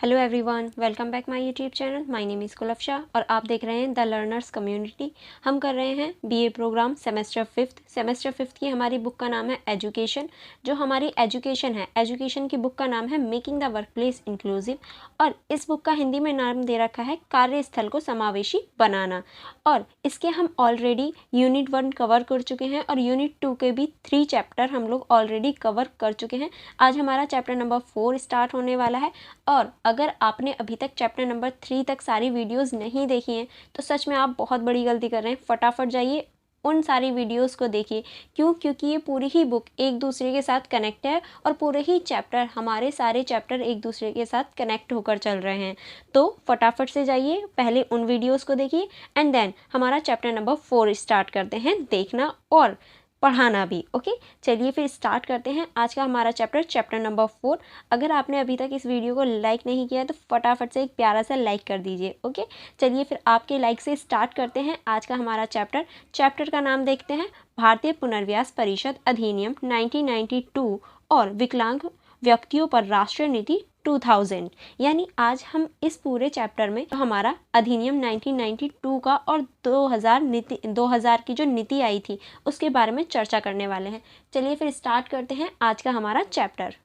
Hello everyone, welcome back my YouTube channel. My name is Kulfasha और आप देख रहे हैं द लर्नर्स कम्युनिटी। हम कर रहे हैं बीए प्रोग्राम सेमेस्टर फिफ्थ की हमारी बुक का नाम है एजुकेशन। जो हमारी एजुकेशन है, एजुकेशन की बुक का नाम है making the work place inclusive और इस बुक का हिंदी में नाम दे रखा है कार्यस्थल को समावेशी बनाना। और इसके हम ऑलरेडी यूनिट 1 कवर कर चुके हैं और यूनिट 2 के भी 3 चैप्टर हम लोग ऑलरेडी कवर कर चुके हैं। आज हमारा चैप्टर नंबर 4 स्टार्ट होने वाला है और अगर आपने अभी तक चैप्टर नंबर 3 तक सारी वीडियोस नहीं देखी हैं तो सच में आप बहुत बड़ी गलती कर रहे हैं। फटाफट जाइए उन सारी वीडियोस को देखिए। क्योंकि ये पूरी ही बुक एक दूसरे के साथ कनेक्ट है और पूरे ही चैप्टर, हमारे सारे चैप्टर एक दूसरे के साथ कनेक्ट होकर चल रहे हैं। तो फटाफट से जाइए, पहले उन वीडियोस को देखिए एंड देन हमारा चैप्टर नंबर 4 स्टार्ट करते हैं देखना और पढ़ाना भी। ओके, चलिए फिर स्टार्ट करते हैं आज का हमारा चैप्टर नंबर 4। अगर आपने अभी तक इस वीडियो को लाइक नहीं किया तो फटाफट से एक प्यारा सा लाइक कर दीजिए। ओके, चलिए फिर आपके लाइक से स्टार्ट करते हैं आज का हमारा चैप्टर का नाम देखते हैं भारतीय पुनर्विकास परिषद अधिनियम 1992 और विकलांग व्यक्तियों पर राष्ट्रीय नीति 2000। यानी आज हम इस पूरे चैप्टर में हमारा अधिनियम 1992 का और 2000 की जो नीति आई थी उसके बारे में चर्चा करने वाले हैं। चलिए फिर स्टार्ट करते हैं आज का हमारा चैप्टर।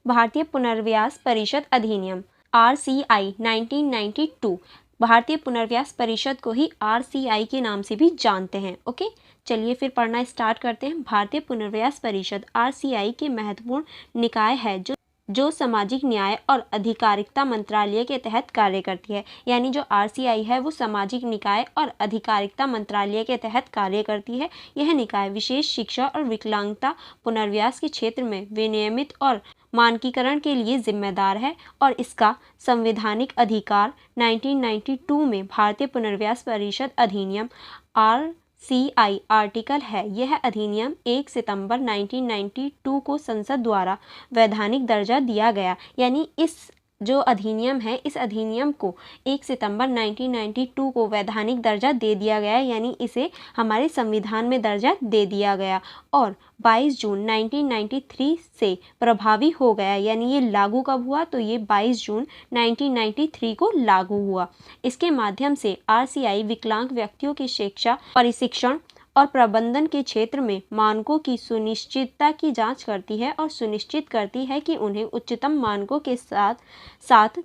भारतीय पुनर्विकास परिषद अधिनियम RCI 1992। भारतीय पुनर्विकास परिषद को ही RCI के नाम से भी जानते हैं। ओके, चलिए फिर पढ़ना स्टार्ट करते हैं। भारतीय पुनर्विकास परिषद RCI के महत्वपूर्ण निकाय है जो सामाजिक न्याय और अधिकारिता मंत्रालय के तहत कार्य करती है। यानी जो RCI है वो सामाजिक निकाय और अधिकारिता मंत्रालय के तहत कार्य करती है। यह निकाय विशेष शिक्षा और विकलांगता पुनर्विकास के क्षेत्र में विनियमित और मानकीकरण के लिए जिम्मेदार है और इसका संवैधानिक अधिकार 1992 में भारतीय पुनर्विकास परिषद अधिनियम RCI आर्टिकल है। यह अधिनियम 1 सितंबर 1992 को संसद द्वारा वैधानिक दर्जा दिया गया। यानी इस जो अधिनियम है, इस अधिनियम को 1 सितंबर 1992 को वैधानिक दर्जा दे दिया गया, यानी इसे हमारे संविधान में दर्जा दे दिया गया और 22 जून 1993 से प्रभावी हो गया। यानी ये लागू कब हुआ तो ये 22 जून 1993 को लागू हुआ। इसके माध्यम से RCI विकलांग व्यक्तियों की शिक्षा, प्रशिक्षण और प्रबंधन के क्षेत्र में मानकों की सुनिश्चितता की जांच करती है और सुनिश्चित करती है कि उन्हें उच्चतम मानकों के साथ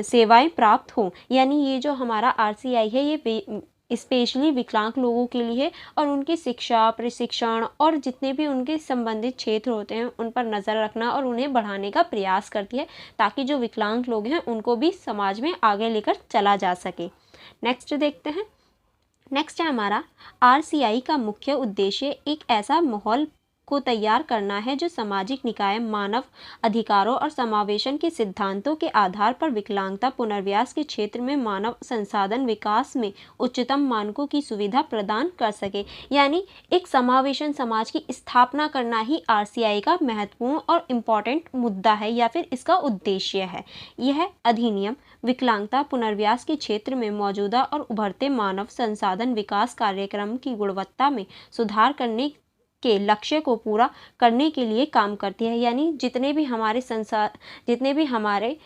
सेवाएं प्राप्त हों। यानी ये जो हमारा RCI है ये स्पेशली विकलांग लोगों के लिए और उनकी शिक्षा, प्रशिक्षण और जितने भी उनके संबंधित क्षेत्र होते हैं उन पर नज़र रखना और उन्हें बढ़ाने का प्रयास करती है ताकि जो विकलांग लोग हैं उनको भी समाज में आगे लेकर चला जा सके। नेक्स्ट देखते हैं। नेक्स्ट है हमारा RCI का मुख्य उद्देश्य एक ऐसा माहौल को तैयार करना है जो सामाजिक निकाय, मानव अधिकारों और समावेशन के सिद्धांतों के आधार पर विकलांगता पुनर्विकास के क्षेत्र में मानव संसाधन विकास में उच्चतम मानकों की सुविधा प्रदान कर सके। यानी एक समावेशन समाज की स्थापना करना ही RCI का महत्वपूर्ण और इम्पॉर्टेंट मुद्दा है या फिर इसका उद्देश्य है। यह अधिनियम विकलांगता पुनर्विकास के क्षेत्र में मौजूदा और उभरते मानव संसाधन विकास कार्यक्रम की गुणवत्ता में सुधार करने के लक्ष्य को पूरा करने के लिए काम करती है। यानी जितने भी हमारे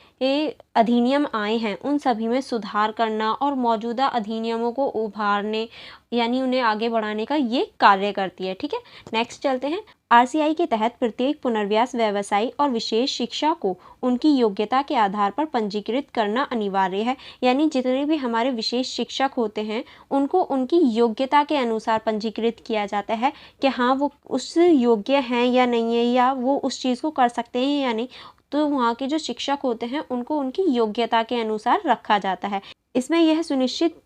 अधिनियम आए हैं उन सभी में सुधार करना और मौजूदा अधिनियमों को उभारने यानी उन्हें आगे बढ़ाने का ये कार्य करती है। ठीक है, नेक्स्ट चलते हैं। RCI के तहत प्रत्येक पुनर्विकास व्यवसायी और विशेष शिक्षा को उनकी योग्यता के आधार पर पंजीकृत करना अनिवार्य है। यानी जितने भी हमारे विशेष शिक्षक होते हैं उनको उनकी योग्यता के अनुसार पंजीकृत किया जाता है कि हाँ वो उस योग्य हैं या नहीं है, या वो उस चीज़ को कर सकते हैं या नहीं। तो वहाँ के जो शिक्षक होते हैं उनको उनकी योग्यता के अनुसार रखा जाता है। इसमें यह सुनिश्चित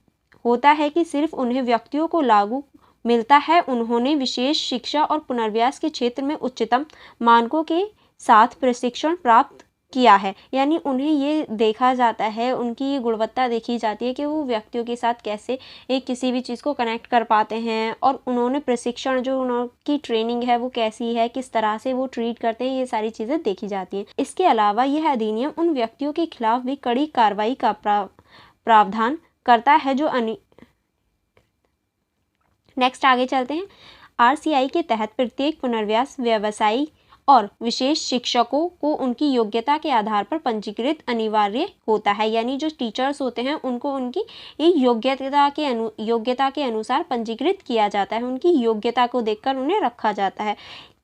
होता है कि सिर्फ उन्हें व्यक्तियों को लागू मिलता है उन्होंने विशेष शिक्षा और पुनर्विकास के क्षेत्र में उच्चतम मानकों के साथ प्रशिक्षण प्राप्त किया है। यानी उन्हें ये देखा जाता है, उनकी ये गुणवत्ता देखी जाती है कि वो व्यक्तियों के साथ कैसे किसी भी चीज़ को कनेक्ट कर पाते हैं और उन्होंने प्रशिक्षण जो उनकी ट्रेनिंग है वो कैसी है, किस तरह से वो ट्रीट करते हैं, ये सारी चीज़ें देखी जाती हैं। इसके अलावा यह अधिनियम उन व्यक्तियों के खिलाफ भी कड़ी कार्रवाई का प्रावधान करता है जो नेक्स्ट आगे चलते हैं। RCI के तहत प्रत्येक पुनर्वास व्यवसायी और विशेष शिक्षकों को उनकी योग्यता के आधार पर पंजीकृत अनिवार्य होता है। यानी जो टीचर्स होते हैं उनको उनकी योग्यता के अनुसार पंजीकृत किया जाता है, उनकी योग्यता को देखकर उन्हें रखा जाता है।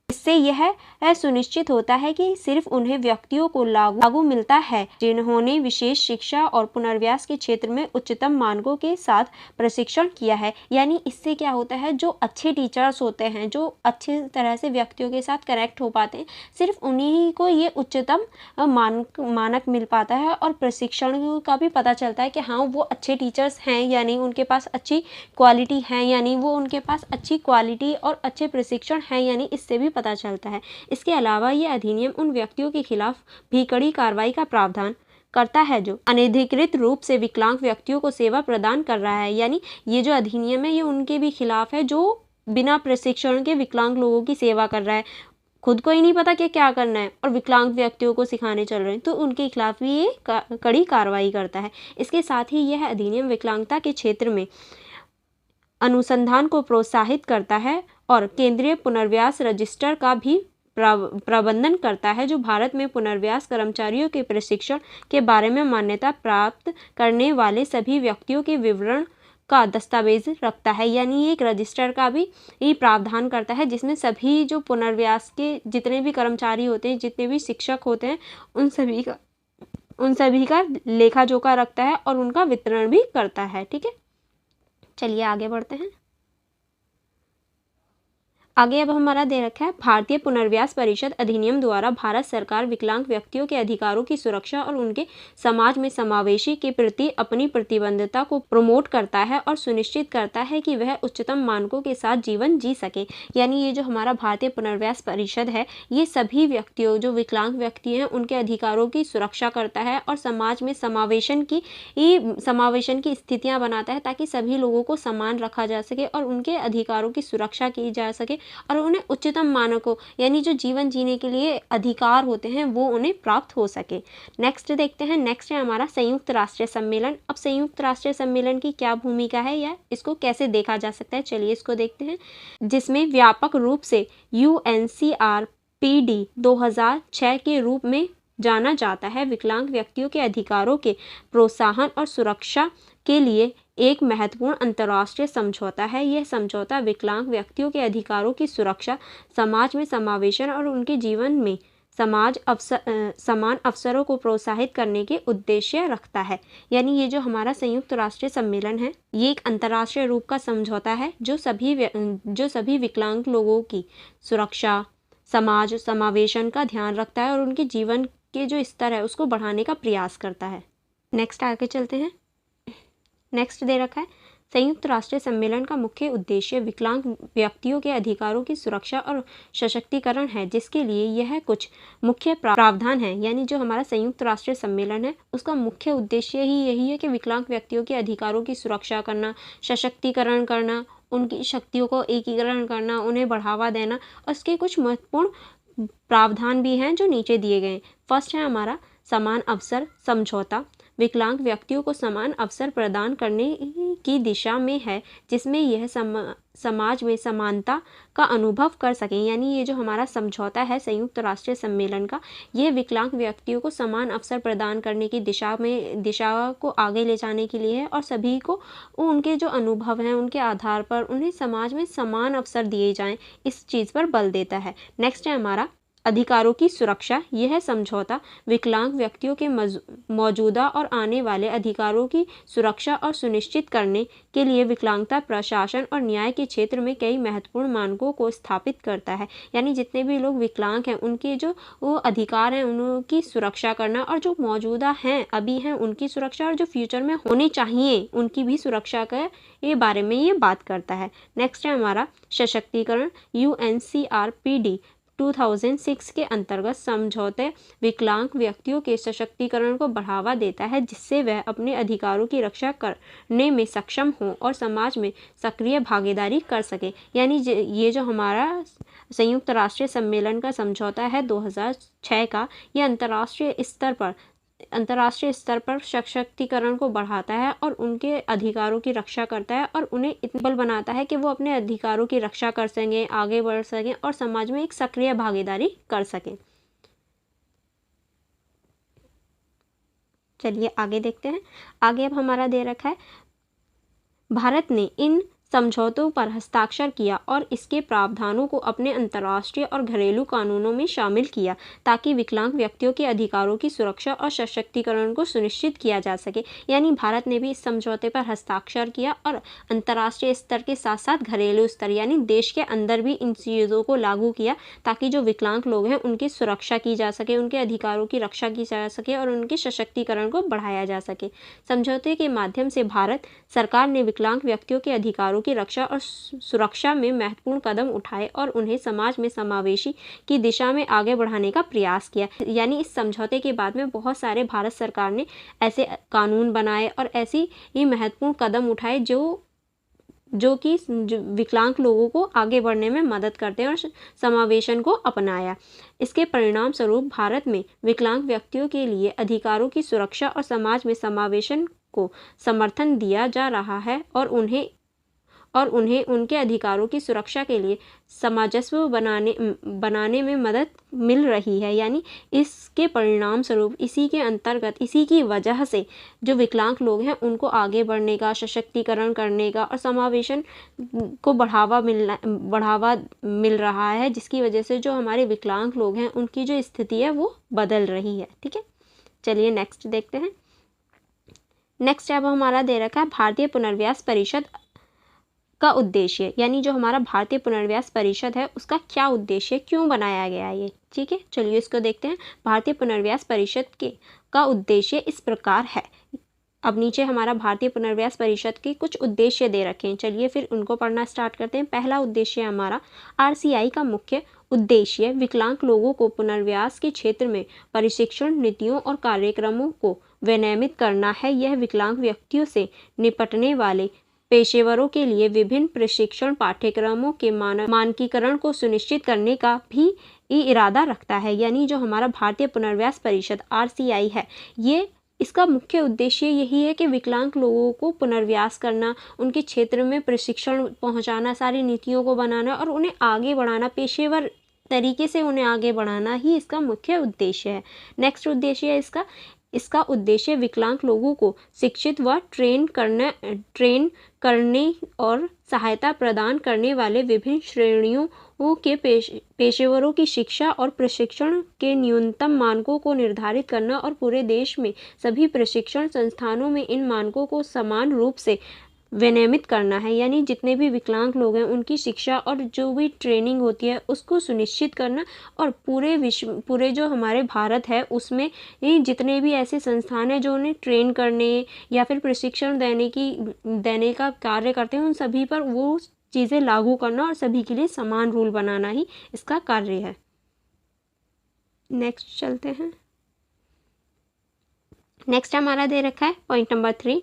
इससे यह सुनिश्चित होता है कि सिर्फ उन्हें व्यक्तियों को लागू मिलता है जिन्होंने विशेष शिक्षा और पुनर्वास के क्षेत्र में उच्चतम मानकों के साथ प्रशिक्षण किया है। यानी इससे क्या होता है, जो अच्छे टीचर्स होते हैं, जो अच्छी तरह से व्यक्तियों के साथ कनेक्ट हो पाते हैं, सिर्फ उन्हीं को ये उच्चतम मानक मिल पाता है और प्रशिक्षण का भी पता चलता है कि हाँ वो अच्छे टीचर्स हैं, यानी उनके पास अच्छी क्वालिटी है, यानी वो उनके पास अच्छी क्वालिटी और अच्छे प्रशिक्षण है, यानी इससे भी पता चलता है। इसके अलावा ये अधिनियम उन व्यक्तियों के खिलाफ भी कड़ी कार्रवाई का प्रावधान करता है जो अनधिकृत रूप से विकलांग व्यक्तियों को सेवा प्रदान कर रहा है। यानी ये जो अधिनियम है ये उनके भी खिलाफ है जो बिना प्रशिक्षण के विकलांग लोगों की सेवा कर रहा है, खुद को ही नहीं पता कि क्या करना है और विकलांग व्यक्तियों को सिखाने चल रहे हैं, तो उनके खिलाफ भी ये कड़ी कार्रवाई करता है। इसके साथ ही यह अधिनियम विकलांगता के क्षेत्र में अनुसंधान को प्रोत्साहित करता है और केंद्रीय पुनर्वास रजिस्टर का भी प्रबंधन करता है, जो भारत में पुनर्वास कर्मचारियों के प्रशिक्षण के बारे में मान्यता प्राप्त करने वाले सभी व्यक्तियों के विवरण का दस्तावेज रखता है। यानी एक रजिस्टर का भी ये प्रावधान करता है जिसमें सभी जो पुनर्वास के जितने भी कर्मचारी होते हैं, जितने भी शिक्षक होते हैं, उन सभी का लेखा जोखा रखता है और उनका वितरण भी करता है। ठीक है, चलिए आगे बढ़ते हैं। आगे अब हमारा दे रखा है भारतीय पुनर्वास परिषद अधिनियम द्वारा भारत सरकार विकलांग व्यक्तियों के अधिकारों की सुरक्षा और उनके समाज में समावेशी के प्रति अपनी प्रतिबद्धता को प्रमोट करता है और सुनिश्चित करता है कि वह उच्चतम मानकों के साथ जीवन जी सके। यानी ये जो हमारा भारतीय पुनर्वास परिषद है ये सभी व्यक्तियों जो विकलांग व्यक्ति हैं उनके अधिकारों की सुरक्षा करता है और समाज में समावेशन की स्थितियाँ बनाता है ताकि सभी लोगों को समान रखा जा सके और उनके अधिकारों की सुरक्षा की जा सके और उन्हें उच्चतम मानकों यानी जो जीवन जीने के लिए अधिकार होते हैं वो उन्हें प्राप्त हो सके। नेक्स्ट देखते हैं, नेक्स्ट है हमारा संयुक्त राष्ट्र सम्मेलन। अब संयुक्त राष्ट्र सम्मेलन की क्या भूमिका है या इसको कैसे देखा जा सकता है, चलिए इसको देखते हैं। जिसमें व्यापक रूप से UNCRPD 2006 के रूप में जाना जाता है, विकलांग व्यक्तियों के अधिकारों के प्रोत्साहन और सुरक्षा के लिए एक महत्वपूर्ण अंतर्राष्ट्रीय समझौता है। यह समझौता विकलांग व्यक्तियों के अधिकारों की सुरक्षा, समाज में समावेशन और उनके जीवन में समान अवसरों को प्रोत्साहित करने के उद्देश्य रखता है। यानी ये जो हमारा संयुक्त राष्ट्र सम्मेलन है ये एक अंतर्राष्ट्रीय रूप का समझौता है जो सभी विकलांग लोगों की सुरक्षा, समाज समावेशन का ध्यान रखता है और उनके जीवन के जो स्तर है उसको बढ़ाने का प्रयास करता है। नेक्स्ट आगे चलते हैं। नेक्स्ट दे रखा है संयुक्त राष्ट्र सम्मेलन का मुख्य उद्देश्य विकलांग व्यक्तियों के अधिकारों की सुरक्षा और सशक्तिकरण है, जिसके लिए यह कुछ मुख्य प्रावधान है। यानी जो हमारा संयुक्त राष्ट्र सम्मेलन है उसका मुख्य उद्देश्य ही यही है कि विकलांग व्यक्तियों के अधिकारों की सुरक्षा करना, सशक्तिकरण करना, उनकी शक्तियों को एकीकरण करना, उन्हें बढ़ावा देना। और इसके कुछ महत्वपूर्ण प्रावधान भी हैं जो नीचे दिए गए। फर्स्ट है हमारा समान अवसर समझौता, विकलांग व्यक्तियों को समान अवसर प्रदान करने की दिशा में है, जिसमें यह समाज में समानता का अनुभव कर सकें। यानी ये जो हमारा समझौता है संयुक्त राष्ट्र सम्मेलन का, ये विकलांग व्यक्तियों को समान अवसर प्रदान करने की दिशा को आगे ले जाने के लिए है और सभी को उनके जो अनुभव हैं उनके आधार पर उन्हें समाज में समान अवसर दिए जाएं, इस चीज़ पर बल देता है। नेक्स्ट है हमारा अधिकारों की सुरक्षा। यह समझौता विकलांग व्यक्तियों के मौजूदा और आने वाले अधिकारों की सुरक्षा और सुनिश्चित करने के लिए विकलांगता प्रशासन और न्याय के क्षेत्र में कई महत्वपूर्ण मानकों को स्थापित करता है। यानी जितने भी लोग विकलांग हैं उनके जो वो अधिकार हैं उनकी सुरक्षा करना और जो मौजूदा हैं अभी हैं उनकी सुरक्षा और जो फ्यूचर में होने चाहिए उनकी भी सुरक्षा के बारे में ये बात करता है। नेक्स्ट है हमारा सशक्तिकरण। UNCRPD 2006 के अंतर्गत समझौते विकलांग व्यक्तियों के सशक्तिकरण को बढ़ावा देता है, जिससे वह अपने अधिकारों की रक्षा करने में सक्षम हो और समाज में सक्रिय भागीदारी कर सके। यानी ये जो हमारा संयुक्त राष्ट्र सम्मेलन का समझौता है 2006 का, यह अंतर्राष्ट्रीय स्तर पर अंतर्राष्ट्रीय स्तर पर सशक्तिकरण को बढ़ाता है और उनके अधिकारों की रक्षा करता है और उन्हें इतना बल बनाता है कि वो अपने अधिकारों की रक्षा कर सकें, आगे बढ़ सकें और समाज में एक सक्रिय भागीदारी कर सकें। चलिए आगे देखते हैं। आगे अब हमारा दे रखा है, भारत ने इन समझौतों पर हस्ताक्षर किया और इसके प्रावधानों को अपने अंतर्राष्ट्रीय और घरेलू कानूनों में शामिल किया ताकि विकलांग व्यक्तियों के अधिकारों की सुरक्षा और सशक्तिकरण को सुनिश्चित किया जा सके। यानी भारत ने भी इस समझौते पर हस्ताक्षर किया और अंतर्राष्ट्रीय स्तर के साथ साथ घरेलू स्तर यानी देश के अंदर भी इन चीज़ों को लागू किया ताकि जो विकलांग लोग हैं उनकी सुरक्षा की जा सके, उनके अधिकारों की रक्षा की जा सके और उनके सशक्तिकरण को बढ़ाया जा सके। समझौते के माध्यम से भारत सरकार ने विकलांग व्यक्तियों के अधिकारों की रक्षा और सुरक्षा में महत्वपूर्ण कदम उठाए और उन्हें समाज में समावेशी की दिशा में आगे बढ़ाने का प्रयास किया। यानी इस समझौते के बाद में बहुत सारे भारत सरकार ने ऐसे कानून बनाए और ऐसी ही महत्वपूर्ण कदम उठाए जो कि विकलांग लोगों को आगे बढ़ने में मदद करते हैं और समावेशन को अपनाया। इसके परिणाम स्वरूप भारत में विकलांग व्यक्तियों के लिए अधिकारों की सुरक्षा और समाज में समावेशन को समर्थन दिया जा रहा है और उन्हें उनके अधिकारों की सुरक्षा के लिए सामंजस्य बनाने में मदद मिल रही है। यानी इसके परिणाम स्वरूप इसी के अंतर्गत इसी की वजह से जो विकलांग लोग हैं उनको आगे बढ़ने का, सशक्तिकरण करने का और समावेशन को बढ़ावा मिल रहा है, जिसकी वजह से जो हमारे विकलांग लोग हैं उनकी जो स्थिति है वो बदल रही है। ठीक है, चलिए नेक्स्ट देखते हैं। नेक्स्ट अब हमारा दे रखा है भारतीय पुनर्विकास परिषद का उद्देश्य, यानी जो हमारा भारतीय पुनर्विकास परिषद है उसका क्या उद्देश्य, क्यों बनाया गया है ये। ठीक है, चलिए इसको देखते हैं। भारतीय पुनर्विकास परिषद का उद्देश्य इस प्रकार है। अब नीचे हमारा भारतीय पुनर्विकास परिषद के कुछ उद्देश्य दे रखे हैं, चलिए फिर उनको पढ़ना स्टार्ट करते हैं। पहला उद्देश्य हमारा RCI का मुख्य उद्देश्य विकलांग लोगों को पुनर्विकास के क्षेत्र में प्रशिक्षण नीतियों और कार्यक्रमों को विनियमित करना है। यह विकलांग व्यक्तियों से निपटने वाले पेशेवरों के लिए विभिन्न प्रशिक्षण पाठ्यक्रमों के मानकीकरण को सुनिश्चित करने का भी इरादा रखता है। यानी जो हमारा भारतीय पुनर्विकास परिषद RCI है, इसका मुख्य उद्देश्य यही है कि विकलांग लोगों को पुनर्विकास करना, उनके क्षेत्र में प्रशिक्षण पहुंचाना, सारी नीतियों को बनाना और उन्हें आगे बढ़ाना, पेशेवर तरीके से उन्हें आगे बढ़ाना ही इसका मुख्य उद्देश्य है। नेक्स्ट उद्देश्य है इसका उद्देश्य विकलांग लोगों को शिक्षित व ट्रेन करने और सहायता प्रदान करने वाले विभिन्न श्रेणियों के पेशेवरों की शिक्षा और प्रशिक्षण के न्यूनतम मानकों को निर्धारित करना और पूरे देश में सभी प्रशिक्षण संस्थानों में इन मानकों को समान रूप से विनियमित करना है। यानी जितने भी विकलांग लोग हैं उनकी शिक्षा और जो भी ट्रेनिंग होती है उसको सुनिश्चित करना और पूरे जो हमारे भारत है उसमें जितने भी ऐसे संस्थान हैं जो उन्हें ट्रेन करने या फिर प्रशिक्षण देने का कार्य करते हैं, उन सभी पर वो चीज़ें लागू करना और सभी के लिए समान रूल बनाना ही इसका कार्य है। नेक्स्ट चलते हैं। नेक्स्ट हमारा दे रखा है पॉइंट नंबर 3,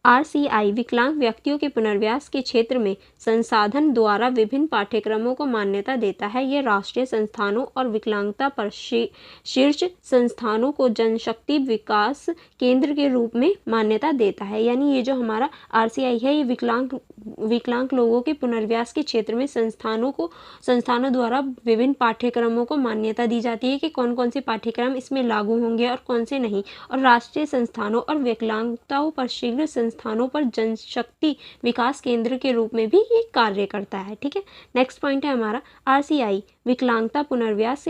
RCI विकलांग व्यक्तियों के पुनर्विकास के क्षेत्र में संसाधन द्वारा विभिन्न पाठ्यक्रमों को मान्यता देता है। यह राष्ट्रीय संस्थानों और विकलांगता पर शीर्ष संस्थानों को जनशक्ति विकास केंद्र के रूप में मान्यता देता है। यानी ये जो हमारा RCI है ये विकलांग लोगों के पुनर्विकास के क्षेत्र में संस्थानों द्वारा विभिन्न पाठ्यक्रमों को मान्यता दी जाती है कि कौन कौन से पाठ्यक्रम इसमें लागू होंगे और कौन से नहीं, और राष्ट्रीय संस्थानों और विकलांगताओं पर शीघ्र संस्थानों पर जनशक्ति विकास केंद्र के रूप में भी ये कार्य करता है। ठीक है, नेक्स्ट पॉइंट है हमारा RCI विकलांगता पुनर्विकास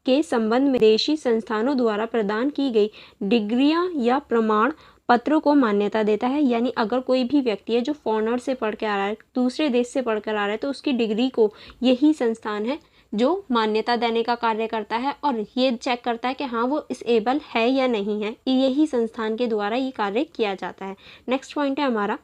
के संबंध में विदेशी संस्थानों द्वारा प्रदान की गई डिग्रियां या प्रमाण पत्रों को मान्यता देता है। यानी अगर कोई भी व्यक्ति है जो फॉरेनर से पढ़ के आ रहा है, दूसरे देश से पढ़ कर आ रहा है, तो उसकी डिग्री को यही संस्थान है जो मान्यता देने का कार्य करता है और ये चेक करता है कि हाँ वो इसेबल है या नहीं है, यही संस्थान के द्वारा ये कार्य किया जाता है। नेक्स्ट पॉइंट है हमारा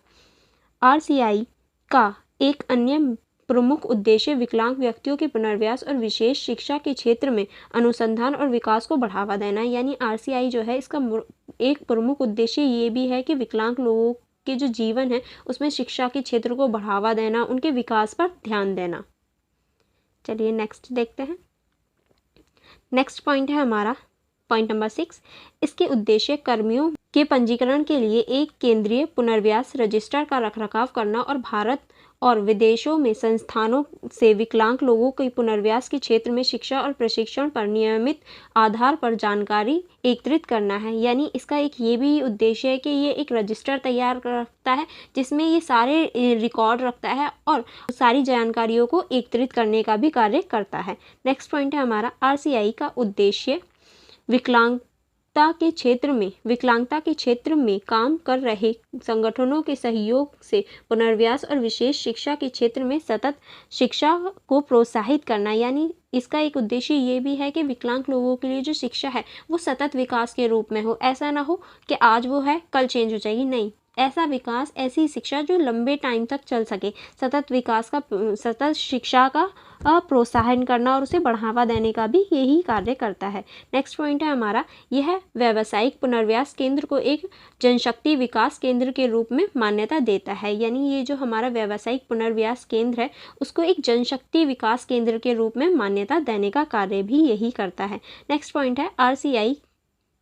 RCI का एक अन्य प्रमुख उद्देश्य विकलांग व्यक्तियों के पुनर्विकास और विशेष शिक्षा के क्षेत्र में अनुसंधान और विकास को बढ़ावा देना है। यानी RCI जो है इसका एक प्रमुख उद्देश्य ये भी है कि विकलांग लोगों के जो जीवन है उसमें शिक्षा के क्षेत्र को बढ़ावा देना, उनके विकास पर ध्यान देना। चलिए नेक्स्ट देखते हैं। नेक्स्ट पॉइंट है हमारा पॉइंट नंबर 6, इसके उद्देश्य कर्मियों के पंजीकरण के लिए एक केंद्रीय पुनर्व्यास रजिस्टर का रखरखाव करना और भारत और विदेशों में संस्थानों से विकलांग लोगों के पुनर्व्यास के क्षेत्र में शिक्षा और प्रशिक्षण पर नियमित आधार पर जानकारी एकत्रित करना है। यानी इसका एक ये भी उद्देश्य है कि ये एक रजिस्टर तैयार रखता है जिसमें ये सारे रिकॉर्ड रखता है और सारी जानकारियों को एकत्रित करने का भी कार्य करता है। नेक्स्ट पॉइंट है हमारा RCI का उद्देश्य विकलांगता के क्षेत्र में काम कर रहे संगठनों के सहयोग से पुनर्व्यास और विशेष शिक्षा के क्षेत्र में सतत शिक्षा को प्रोत्साहित करना। यानी इसका एक उद्देश्य ये भी है कि विकलांग लोगों के लिए जो शिक्षा है वो सतत विकास के रूप में हो। ऐसा ना हो कि आज वो है कल चेंज हो जाएगी, नहीं, ऐसा विकास, ऐसी शिक्षा जो लंबे टाइम तक चल सके। सतत शिक्षा का प्रोत्साहन करना और उसे बढ़ावा देने का भी यही कार्य करता है। नेक्स्ट पॉइंट है हमारा, यह व्यावसायिक पुनर्व्यास केंद्र को एक जनशक्ति विकास केंद्र के रूप में मान्यता देता है। यानी ये जो हमारा व्यावसायिक पुनर्व्यास केंद्र है उसको एक जनशक्ति विकास केंद्र के रूप में मान्यता देने का कार्य भी यही करता है। नेक्स्ट पॉइंट है, RCI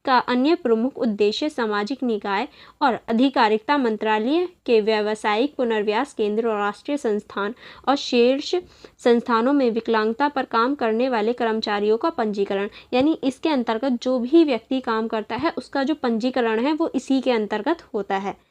का अन्य प्रमुख उद्देश्य सामाजिक निकाय और अधिकारिता मंत्रालय के व्यावसायिक पुनर्व्यास केंद्र और राष्ट्रीय संस्थान और शीर्ष संस्थानों में विकलांगता पर काम करने वाले कर्मचारियों का पंजीकरण। यानी इसके अंतर्गत जो भी व्यक्ति काम करता है उसका जो पंजीकरण है वो इसी के अंतर्गत होता है।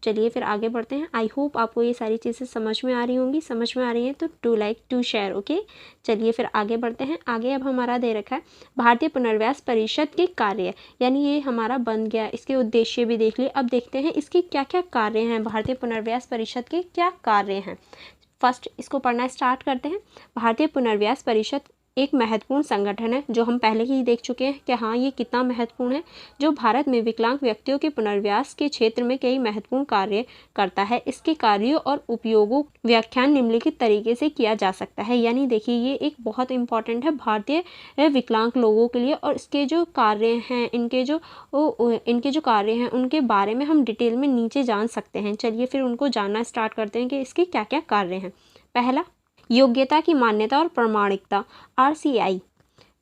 चलिए फिर आगे बढ़ते हैं। आई होप आपको ये सारी चीज़ें समझ में आ रही होंगी। समझ में आ रही हैं तो do like to share, okay. चलिए फिर आगे बढ़ते हैं। आगे अब हमारा दे रखा है भारतीय पुनर्व्यास परिषद के कार्य, यानी ये हमारा बन गया। इसके उद्देश्य भी देख लिए। अब देखते हैं इसके क्या क्या कार्य हैं, भारतीय पुनर्व्यास परिषद के क्या कार्य हैं। फर्स्ट इसको पढ़ना स्टार्ट करते हैं। भारतीय पुनर्व्यास परिषद एक महत्वपूर्ण संगठन है, जो हम पहले ही देख चुके हैं कि हाँ ये कितना महत्वपूर्ण है, जो भारत में विकलांग व्यक्तियों के पुनर्व्यास के क्षेत्र में कई महत्वपूर्ण कार्य करता है। इसके कार्यों और उपयोगों व्याख्यान निम्नलिखित तरीके से किया जा सकता है। यानी देखिए ये एक बहुत इंपॉर्टेंट है भारतीय विकलांग लोगों के लिए, और इसके जो कार्य हैं, इनके जो कार्य हैं उनके बारे में हम डिटेल में नीचे जान सकते हैं। चलिए फिर उनको जानना स्टार्ट करते हैं कि इसके क्या क्या कार्य हैं। पहला, योग्यता की मान्यता और प्रामाणिकता। RCI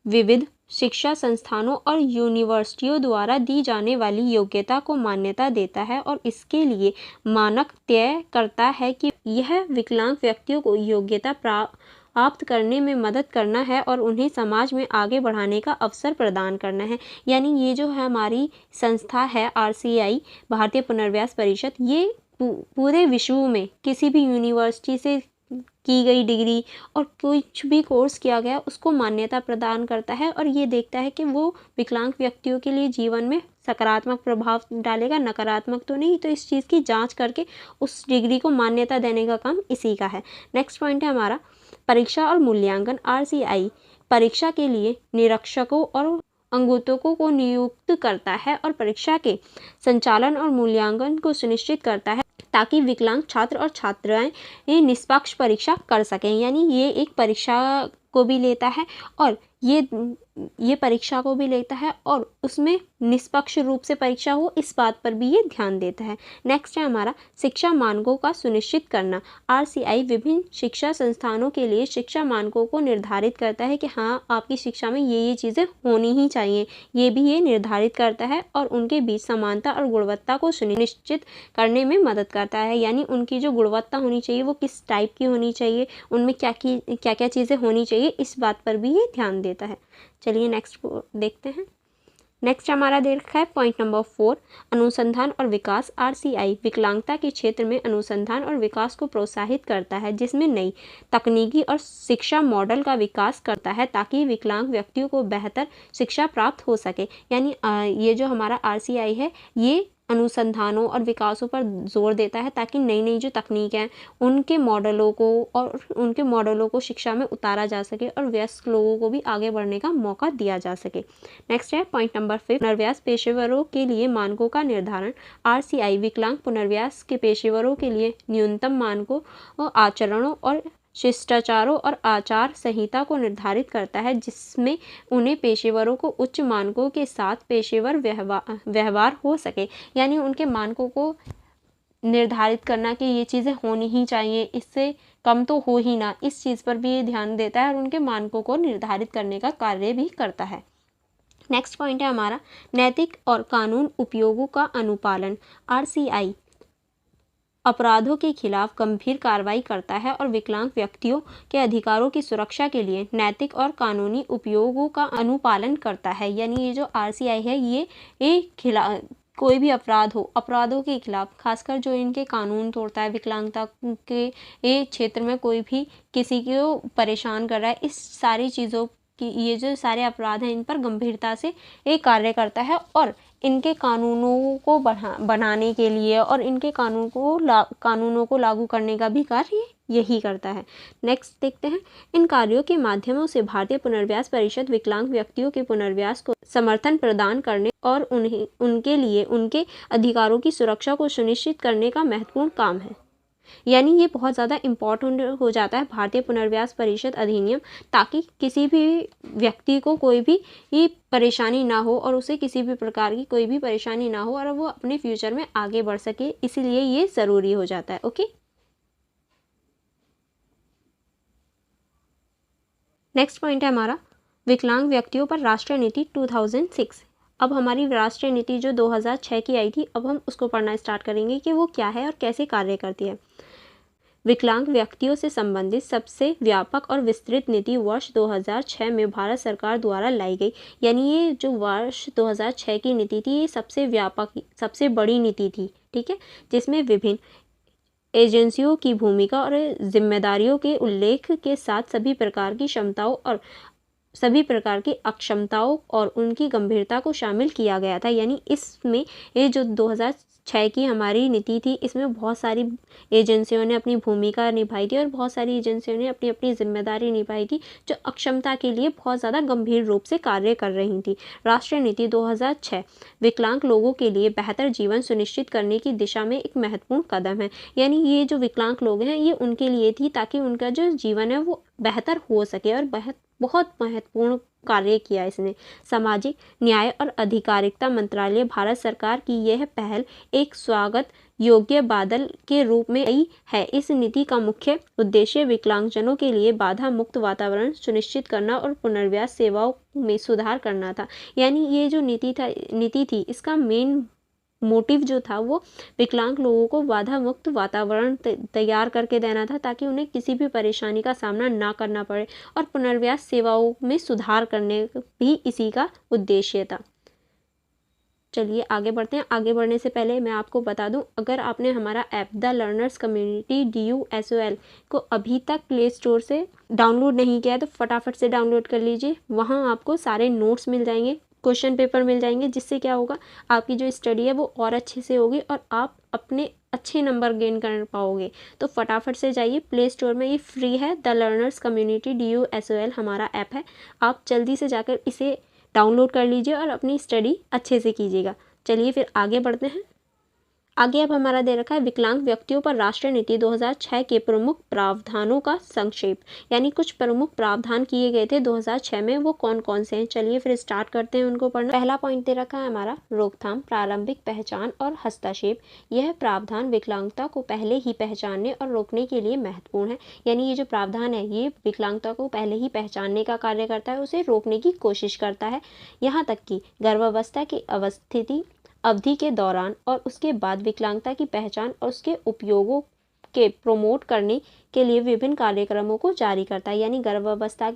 विविध शिक्षा संस्थानों और यूनिवर्सिटियों द्वारा दी जाने वाली योग्यता को मान्यता देता है और इसके लिए मानक तय करता है कि यह विकलांग व्यक्तियों को योग्यता प्राप्त करने में मदद करना है और उन्हें समाज में आगे बढ़ाने का अवसर प्रदान करना है। यानी ये जो है हमारी संस्था है RCI भारतीय पुनर्व्यास परिषद, ये पूरे विश्व में किसी भी यूनिवर्सिटी से की गई डिग्री और कुछ भी कोर्स किया गया उसको मान्यता प्रदान करता है और ये देखता है कि वो विकलांग व्यक्तियों के लिए जीवन में सकारात्मक प्रभाव डालेगा, नकारात्मक तो नहीं। तो इस चीज़ की जांच करके उस डिग्री को मान्यता देने का काम इसी का है। नेक्स्ट पॉइंट है हमारा परीक्षा और मूल्यांकन। RCI परीक्षा के लिए निरीक्षकों और अंगूठकों को नियुक्त करता है और परीक्षा के संचालन और मूल्यांकन को सुनिश्चित करता है ताकि विकलांग छात्र और छात्राएं निष्पक्ष परीक्षा कर सकें। यानी ये एक परीक्षा को भी लेता है और ये परीक्षा को भी लेता है और उसमें निष्पक्ष रूप से परीक्षा हो, इस बात पर भी ये ध्यान देता है। नेक्स्ट है हमारा शिक्षा मानकों का सुनिश्चित करना। RCI विभिन्न शिक्षा संस्थानों के लिए शिक्षा मानकों को निर्धारित करता है कि हाँ आपकी शिक्षा में ये चीज़ें होनी ही चाहिए, ये भी ये निर्धारित करता है और उनके बीच समानता और गुणवत्ता को सुनिश्चित करने में मदद करता है। यानी उनकी जो गुणवत्ता होनी चाहिए वो किस टाइप की होनी चाहिए, उनमें क्या क्या चीज़ें होनी चाहिए, इस बात पर भी ये ध्यान देता है। चलिए नेक्स्ट देखते हैं। नेक्स्ट हमारा दे रखा है पॉइंट नंबर 4, अनुसंधान और विकास। RCI विकलांगता के क्षेत्र में अनुसंधान और विकास को प्रोत्साहित करता है, जिसमें नई तकनीकी और शिक्षा मॉडल का विकास करता है ताकि विकलांग व्यक्तियों को बेहतर शिक्षा प्राप्त हो सके। यानी ये जो हमारा RCI है ये अनुसंधानों और विकासों पर जोर देता है ताकि नई नई जो तकनीक हैं उनके मॉडलों को शिक्षा में उतारा जा सके और वयस्क लोगों को भी आगे बढ़ने का मौका दिया जा सके। नेक्स्ट है पॉइंट नंबर 5, पुनर्व्यास पेशेवरों के लिए मानकों का निर्धारण। RCI विकलांग पुनर्व्यास के पेशेवरों के लिए न्यूनतम मानकों, आचरणों और शिष्टाचारों और आचार संहिता को निर्धारित करता है, जिसमें उन्हें पेशेवरों को उच्च मानकों के साथ पेशेवर व्यवहार हो सके। यानी उनके मानकों को निर्धारित करना कि ये चीज़ें होनी ही चाहिए, इससे कम तो हो ही ना, इस चीज़ पर भी ये ध्यान देता है और उनके मानकों को निर्धारित करने का कार्य भी करता है। नेक्स्ट पॉइंट है हमारा नैतिक और कानून उपयोगों का अनुपालन। आरसीआई अपराधों के खिलाफ गंभीर कार्रवाई करता है और विकलांग व्यक्तियों के अधिकारों की सुरक्षा के लिए नैतिक और कानूनी उपयोगों का अनुपालन करता है। यानी ये जो आरसीआई है ये कोई भी अपराध हो, अपराधों के खिलाफ, खासकर जो इनके कानून तोड़ता है, विकलांगता के ये क्षेत्र में कोई भी किसी को परेशान कर रहा है, इस सारी चीज़ों कि ये जो सारे अपराध हैं इन पर गंभीरता से एक कार्य करता है और इनके कानूनों को बनाने के लिए और इनके कानूनों को लागू करने का भी कार्य यही करता है। नेक्स्ट देखते हैं, इन कार्यों के माध्यमों से भारतीय पुनर्वास परिषद विकलांग व्यक्तियों के पुनर्वास को समर्थन प्रदान करने और उनके लिए उनके अधिकारों की सुरक्षा को सुनिश्चित करने का महत्वपूर्ण काम है। यानी ये बहुत ज़्यादा इम्पोर्टेंट हो जाता है भारतीय पुनर्वास परिषद अधिनियम, ताकि किसी भी व्यक्ति को कोई भी ये परेशानी ना हो और उसे किसी भी प्रकार की कोई भी परेशानी ना हो और वो अपने फ्यूचर में आगे बढ़ सके, इसीलिए ये ज़रूरी हो जाता है। ओके, नेक्स्ट पॉइंट है हमारा विकलांग व्यक्तियों पर राष्ट्रीय नीति 2006। अब हमारी राष्ट्रीय नीति जो 2006 की आई थी, अब हम उसको पढ़ना स्टार्ट करेंगे कि वो क्या है और कैसे कार्य करती है। विकलांग व्यक्तियों से संबंधित सबसे व्यापक और विस्तृत नीति वर्ष 2006 में भारत सरकार द्वारा लाई गई। यानी ये जो वर्ष 2006 की नीति थी, ये सबसे व्यापक, सबसे बड़ी नीति थी, ठीक है, जिसमें विभिन्न एजेंसियों की भूमिका और जिम्मेदारियों के उल्लेख के साथ सभी प्रकार की क्षमताओं और सभी प्रकार की अक्षमताओं और उनकी गंभीरता को शामिल किया गया था। यानी इसमें ये जो 2006 की हमारी नीति थी, इसमें बहुत सारी एजेंसियों ने अपनी भूमिका निभाई थी और बहुत सारी एजेंसियों ने अपनी अपनी जिम्मेदारी निभाई थी, जो अक्षमता के लिए बहुत ज़्यादा गंभीर रूप से कार्य कर रही थी। राष्ट्रीय नीति 2006 विकलांग लोगों के लिए बेहतर जीवन सुनिश्चित करने की दिशा में एक महत्वपूर्ण कदम है। यानी ये जो विकलांग लोग हैं, ये उनके लिए थी ताकि उनका जो जीवन है वो बेहतर हो सके, और बहुत महत्वपूर्ण कार्य किया इसने। सामाजिक न्याय और अधिकारिता मंत्रालय भारत सरकार की यह पहल एक स्वागत योग्य बादल के रूप में आई है। इस नीति का मुख्य उद्देश्य विकलांगजनों के लिए बाधा मुक्त वातावरण सुनिश्चित करना और पुनर्वास सेवाओं में सुधार करना था। यानी ये जो नीति थी, इसका मेन मोटिव जो था वो विकलांग लोगों को बाधा मुक्त वातावरण तैयार करके देना था, ताकि उन्हें किसी भी परेशानी का सामना ना करना पड़े, और पुनर्वास सेवाओं में सुधार करने भी इसी का उद्देश्य था। चलिए आगे बढ़ते हैं। आगे बढ़ने से पहले मैं आपको बता दूं, अगर आपने हमारा app the learners community DUSOL को अभी तक प्ले स्टोर से डाउनलोड नहीं किया है तो फटाफट से डाउनलोड कर लीजिए। वहाँ आपको सारे नोट्स मिल जाएंगे, क्वेश्चन पेपर मिल जाएंगे, जिससे क्या होगा, आपकी जो स्टडी है वो और अच्छे से होगी और आप अपने अच्छे नंबर गेन कर पाओगे। तो फटाफट से जाइए प्ले स्टोर में, ये फ्री है, द लर्नर्स कम्युनिटी DUSOL हमारा ऐप है। आप जल्दी से जाकर इसे डाउनलोड कर लीजिए और अपनी स्टडी अच्छे से कीजिएगा। चलिए फिर आगे बढ़ते हैं। आगे अब हमारा दे रखा है विकलांग व्यक्तियों पर राष्ट्रीय नीति 2006 के प्रमुख प्रावधानों का संक्षेप। यानी कुछ प्रमुख प्रावधान किए गए थे 2006 में, वो कौन कौन से हैं। चलिए फिर स्टार्ट करते हैं उनको पढ़ना। पहला पॉइंट दे रखा है हमारा रोकथाम, प्रारंभिक पहचान और हस्तक्षेप। यह प्रावधान विकलांगता को पहले ही पहचानने और रोकने के लिए महत्वपूर्ण है। यानी ये जो प्रावधान है, ये विकलांगता को पहले ही पहचानने का कार्य करता है, उसे रोकने की कोशिश करता है। यहाँ तक कि गर्भावस्था की अवधि के दौरान और उसके बाद विकलांगता की पहचान और उसके उपयोगों के प्रमोट करने के लिए विभिन्न कार्यक्रमों को जारी करता है। यानी गर्भावस्था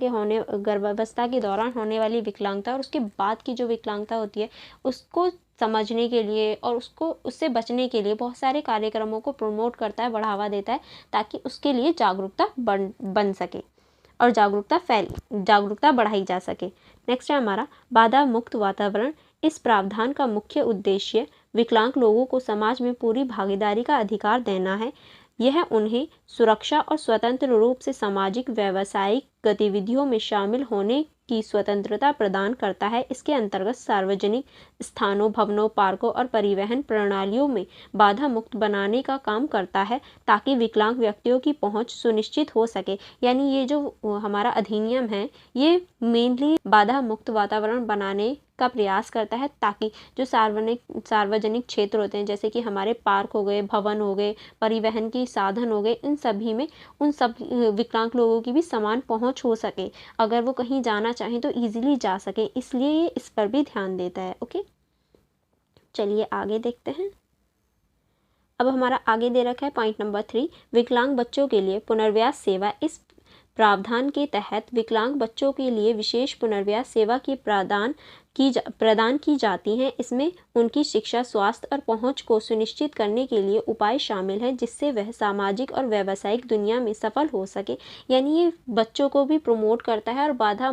के दौरान होने वाली विकलांगता और उसके बाद की जो विकलांगता होती है, उसको समझने के लिए और उससे बचने के लिए बहुत सारे कार्यक्रमों को प्रमोट करता है, बढ़ावा देता है, ताकि उसके लिए जागरूकता बन सके और जागरूकता बढ़ाई जा सके। नेक्स्ट है हमारा बाधा मुक्त वातावरण। इस प्रावधान का मुख्य उद्देश्य विकलांग लोगों को समाज में पूरी भागीदारी का अधिकार देना है। यह उन्हें सुरक्षा और स्वतंत्र रूप से सामाजिक व्यावसायिक गतिविधियों में शामिल होने की स्वतंत्रता प्रदान करता है। इसके अंतर्गत सार्वजनिक स्थानों, भवनों, पार्कों और परिवहन प्रणालियों में बाधा मुक्त बनाने का काम करता है, ताकि विकलांग व्यक्तियों की पहुंच सुनिश्चित हो सके। यानी ये जो हमारा अधिनियम है, ये मेनली बाधा मुक्त वातावरण बनाने का प्रयास करता है ताकि जो सार्वजनिक क्षेत्र होते हैं, जैसे कि हमारे पार्क हो गए, भवन हो गए, परिवहन के साधन हो गए, इन सभी में उन सब विकलांग लोगों की भी समान पहुंच हो सके, अगर वो कहीं जाना चाहें तो ईजिली जा सके, इसलिए ये इस पर भी ध्यान देता है। ओके, चलिए आगे देखते हैं। अब हमारा आगे दे रखा है पॉइंट नंबर 3, विकलांग बच्चों के लिए पुनर्व्यास सेवा। इस प्रावधान के तहत विकलांग बच्चों के लिए विशेष पुनर्व्यास सेवा की प्रदान की जाती हैं। इसमें उनकी शिक्षा, स्वास्थ्य और पहुंच को सुनिश्चित करने के लिए उपाय शामिल हैं, जिससे वह सामाजिक और व्यावसायिक दुनिया में सफल हो सके। यानी ये बच्चों को भी प्रमोट करता है और बाधा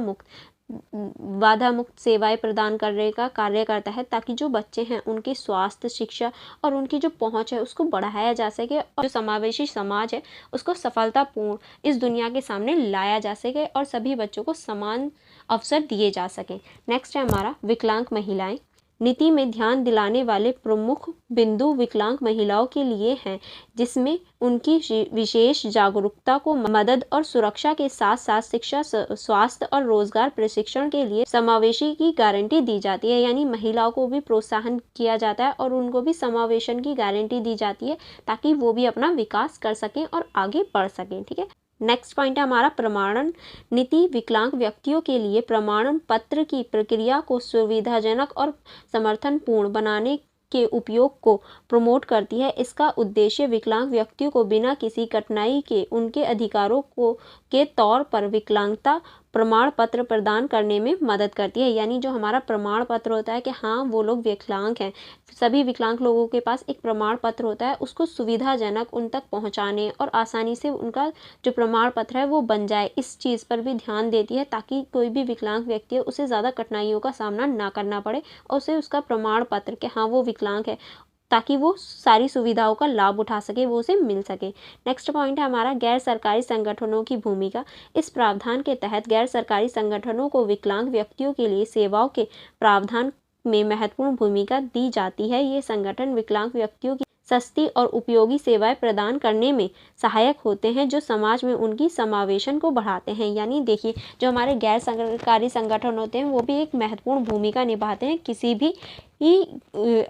मुक्त सेवाएं प्रदान करने का कार्य करता है, ताकि जो बच्चे हैं उनके स्वास्थ्य, शिक्षा और उनकी जो पहुंच है उसको बढ़ाया जा सके और जो समावेशी समाज है उसको सफलतापूर्ण इस दुनिया के सामने लाया जा सके और सभी बच्चों को समान अवसर दिए जा सकें। नेक्स्ट है हमारा विकलांग महिलाएं। नीति में ध्यान दिलाने वाले प्रमुख बिंदु विकलांग महिलाओं के लिए हैं, जिसमें उनकी विशेष जागरूकता को मदद और सुरक्षा के साथ साथ शिक्षा, स्वास्थ्य और रोजगार प्रशिक्षण के लिए समावेशी की गारंटी दी जाती है। यानी महिलाओं को भी प्रोत्साहन किया जाता है और उनको भी समावेशन की गारंटी दी जाती है, ताकि वो भी अपना विकास कर सकें और आगे बढ़ सकें। ठीक है, नेक्स्ट पॉइंट है हमारा प्रमाणन नीति। विकलांग व्यक्तियों के लिए प्रमाणन पत्र की प्रक्रिया को सुविधाजनक और समर्थनपूर्ण बनाने के उपयोग को प्रमोट करती है। इसका उद्देश्य विकलांग व्यक्तियों को बिना किसी कठिनाई के उनके अधिकारों के तौर पर विकलांगता प्रमाण पत्र प्रदान करने में मदद करती है। यानी जो हमारा प्रमाण पत्र होता है कि हाँ वो लोग विकलांग हैं, सभी विकलांग लोगों के पास एक प्रमाण पत्र होता है, उसको सुविधाजनक उन तक पहुंचाने और आसानी से उनका जो प्रमाण पत्र है वो बन जाए, इस चीज़ पर भी ध्यान देती है, ताकि कोई भी विकलांग व्यक्ति है उसे ज़्यादा कठिनाइयों का सामना ना करना पड़े और उसे उसका प्रमाण पत्र कि हाँ वो विकलांग है, ताकि वो सारी सुविधाओं का लाभ उठा सके, वो उसे मिल सके। नेक्स्ट पॉइंट है हमारा गैर सरकारी संगठनों की भूमिका। इस प्रावधान के तहत गैर सरकारी संगठनों को विकलांग व्यक्तियों के लिए सेवाओं के प्रावधान में महत्वपूर्ण भूमिका दी जाती है। ये संगठन विकलांग व्यक्तियों की सस्ती और उपयोगी सेवाएं प्रदान करने में सहायक होते हैं, जो समाज में उनकी समावेशन को बढ़ाते हैं। यानी देखिए, जो हमारे गैर सरकारी संगठन होते हैं वो भी एक महत्वपूर्ण भूमिका निभाते हैं किसी भी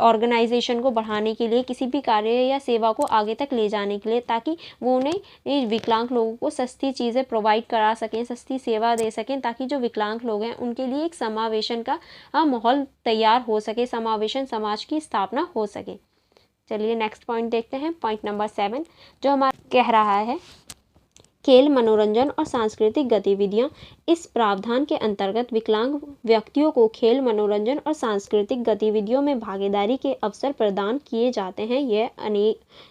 ऑर्गेनाइजेशन को बढ़ाने के लिए, किसी भी कार्य या सेवा को आगे तक ले जाने के लिए, ताकि वो उन्हें विकलांग लोगों को सस्ती चीज़ें प्रोवाइड करा सकें, सस्ती सेवा दे सकें, ताकि जो विकलांग लोग हैं उनके लिए एक समावेशन का माहौल तैयार हो सके, समावेशन समाज की स्थापना हो सके। चलिए नेक्स्ट पॉइंट देखते हैं, पॉइंट नंबर 7, जो हमारा कह रहा है खेल, मनोरंजन और सांस्कृतिक गतिविधियां। इस प्रावधान के अंतर्गत विकलांग व्यक्तियों को खेल, मनोरंजन और सांस्कृतिक गतिविधियों में भागीदारी के अवसर प्रदान किए जाते हैं।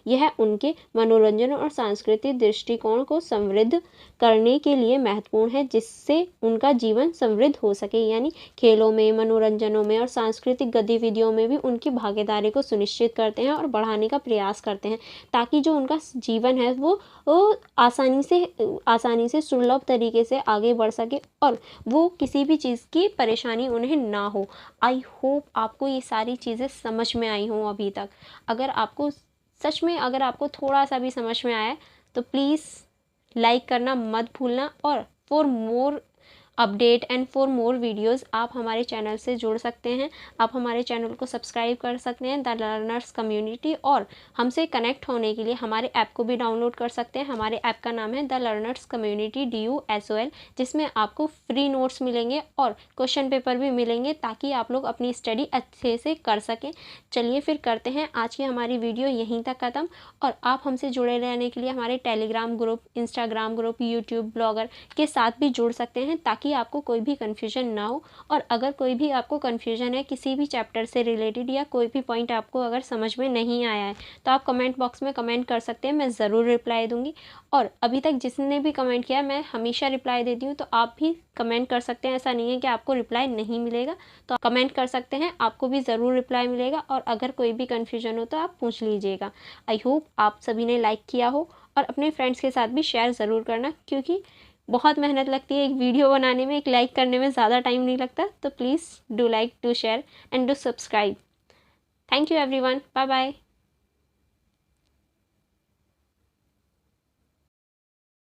यह उनके मनोरंजन और सांस्कृतिक दृष्टिकोण को समृद्ध करने के लिए महत्वपूर्ण है, जिससे उनका जीवन समृद्ध हो सके। यानी खेलों में, मनोरंजनों में और सांस्कृतिक गतिविधियों में भी उनकी भागीदारी को सुनिश्चित करते हैं और बढ़ाने का प्रयास करते हैं, ताकि जो उनका जीवन है वो आसानी से सुलभ तरीके से आगे बढ़ सके और वो किसी भी चीज़ की परेशानी उन्हें ना हो। आई होप आपको ये सारी चीज़ें समझ में आई हों अभी तक। अगर आपको थोड़ा सा भी समझ में आया तो प्लीज़ लाइक करना मत भूलना, और for more update and for more videos आप हमारे चैनल से जुड़ सकते हैं। आप हमारे चैनल को सब्सक्राइब कर सकते हैं, द लर्नर्स कम्युनिटी, और हमसे कनेक्ट होने के लिए हमारे ऐप को भी डाउनलोड कर सकते हैं। हमारे ऐप का नाम है द लर्नर्स कम्युनिटी DUSOL, जिसमें आपको फ्री नोट्स मिलेंगे और क्वेश्चन पेपर भी मिलेंगे, ताकि आप लोग अपनी स्टडी अच्छे से कर सकें। चलिए फिर करते हैं आज की हमारी वीडियो यहीं तक ख़त्म, और आप हमसे जुड़े रहने के लिए हमारे Telegram group, Instagram group, YouTube blogger के साथ भी जुड़ सकते हैं, ताकि आपको कोई भी कन्फ्यूजन ना हो। और अगर कोई भी आपको कन्फ्यूजन है किसी भी चैप्टर से रिलेटेड, या कोई भी पॉइंट आपको अगर समझ में नहीं आया है, तो आप कमेंट बॉक्स में कमेंट कर सकते हैं, मैं ज़रूर रिप्लाई दूंगी। और अभी तक जिसने भी कमेंट किया मैं हमेशा रिप्लाई देती हूँ, तो आप भी कमेंट कर सकते हैं। ऐसा नहीं है कि आपको रिप्लाई नहीं मिलेगा, तो कमेंट कर सकते हैं, आपको भी ज़रूर रिप्लाई मिलेगा। और अगर कोई भी कन्फ्यूजन हो तो आप पूछ लीजिएगा। आई होप आप सभी ने लाइक किया हो, और अपने फ्रेंड्स के साथ भी शेयर ज़रूर करना, क्योंकि बहुत मेहनत लगती है एक वीडियो बनाने में, एक लाइक करने में ज़्यादा टाइम नहीं लगता। तो please do like, do share and do subscribe. Thank you everyone, bye bye.